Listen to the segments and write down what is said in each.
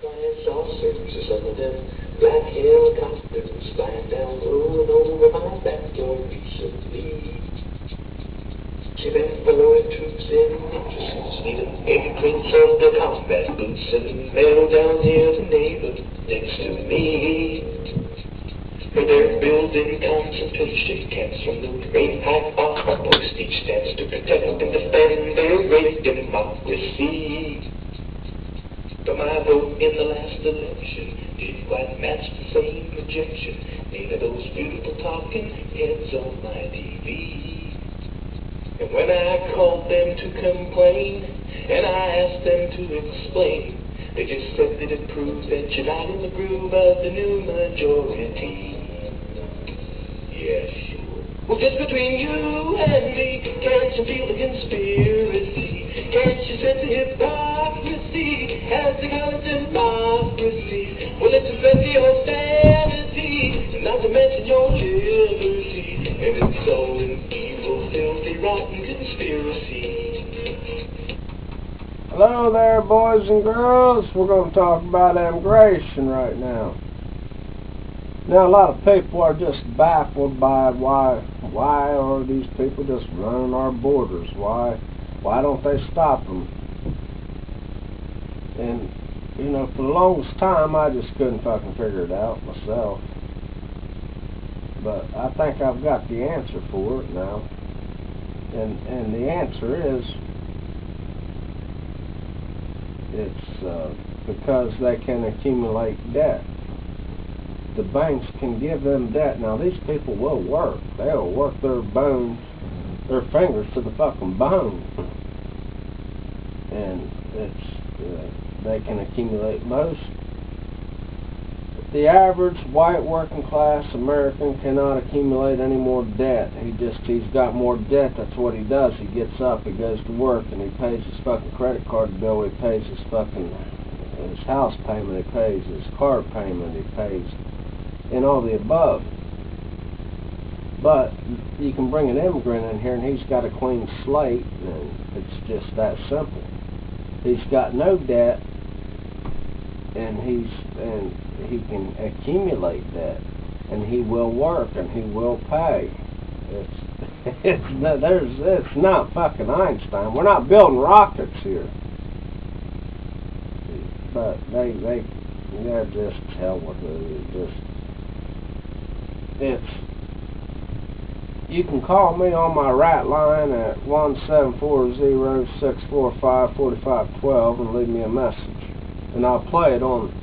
flying saucers or some of them black helicopters flying down low and over my backyard recently. Shipping foreign troops in mattresses, leaving imprints on their combat boots, sending mail down near the neighbor next to me. And they're building concentration camps from the great high off our postage stamps to protect and defend their great democracy. But my vote in the last election didn't quite match the same projection. Neither those beautiful talking heads on my TV. And when I called them to complain, and I asked them to explain, they just said that it proved that you're not in the groove of the new majority. Yeah, sure. Well, just between you and me, can't you feel the conspiracy? Can't you sense the hypocrisy as the college democracy? Well, it's affecting your sanity, not to mention your liberty. And it's all an evil, filthy, rotten conspiracy. Hello there, boys and girls. We're going to talk about immigration right now. Now, a lot of people are just baffled by why are these people just running our borders? Why don't they stop them? And, you know, for the longest time, I just couldn't fucking figure it out myself. But I think I've got the answer for it now. And the answer is, it's because they can accumulate debt. The banks can give them debt. Now, these people will work. They'll work their fingers to the fucking bone. And they can accumulate most. The average white working class American cannot accumulate any more debt. He's got more debt. That's what he does. He gets up, he goes to work, and he pays his fucking credit card bill. He pays his house payment. He pays his car payment. He pays, and all the above. But you can bring an immigrant in here, and he's got a clean slate, and it's just that simple. He's got no debt, and he can accumulate debt, and he will work, and he will pay. It's not fucking Einstein. We're not building rockets here. But they're just hell with it. You can call me on my rat line at 1-740-645-4512 and leave me a message, and I'll play it on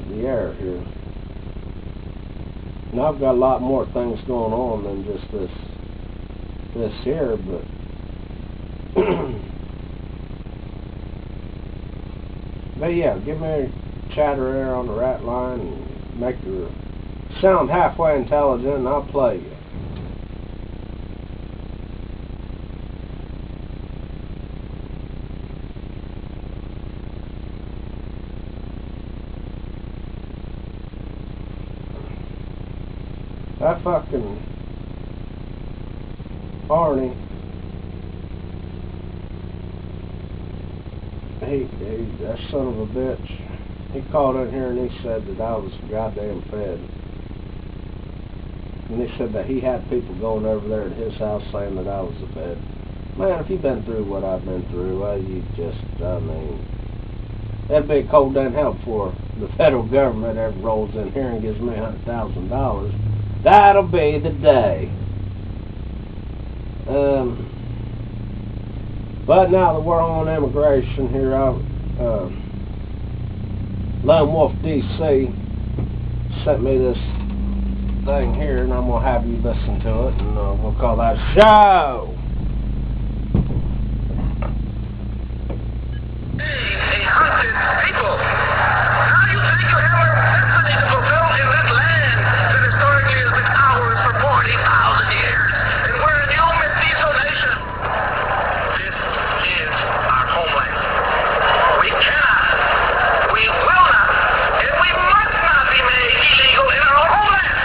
the air here. And I've got a lot more things going on than just this here, but but yeah, give me a chatter there on the rat line and make you sound halfway intelligent, and I'll play you. That fucking Barney, that son of a bitch, he called in here and he said that I was goddamn fed. And he said that he had people going over there at his house saying that I was a fed. Man, if you've been through what I've been through, well, that'd be a cold damn hell before the federal government ever rolls in here and gives me $100,000. That'll be the day. But now that we're on immigration here, Lone Wolf DC sent me this thing here, and I'm going to have you listen to it, and we'll call that a show. Hey, hunted people! How do you think you have a destiny to fulfill in this land that historically has been ours for 40,000 years? And we're a new mestizo nation. This is our homeland. We cannot, we will not, and we must not be made illegal in our own homeland.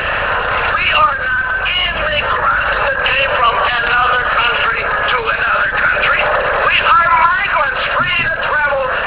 We are not immigrants that came from another country to another country. We are migrants free to travel the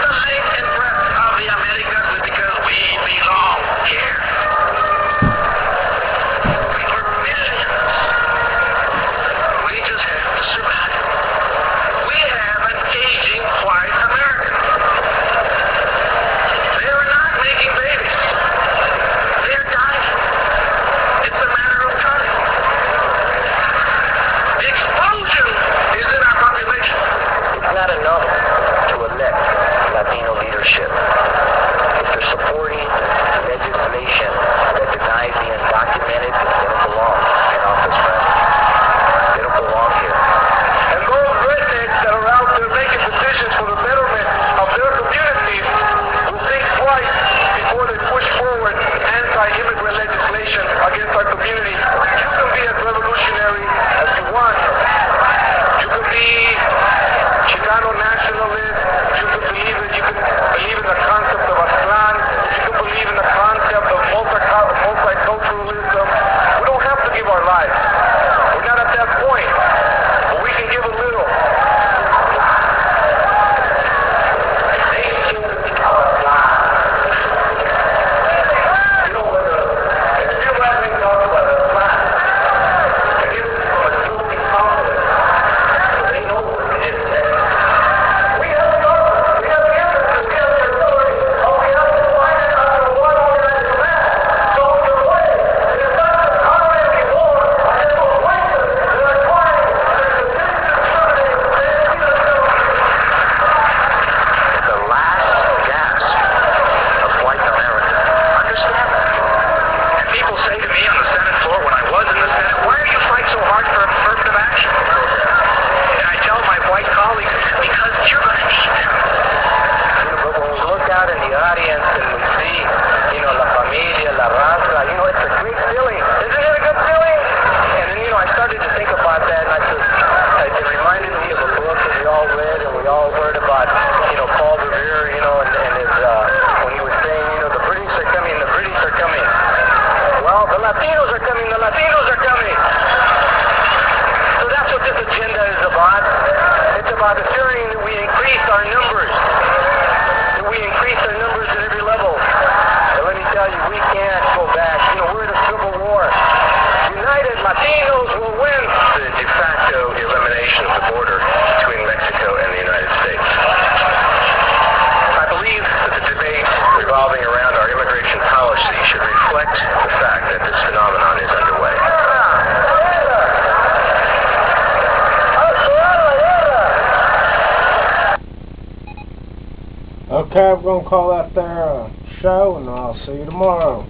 Okay, we're going to call that there show, and I'll see you tomorrow.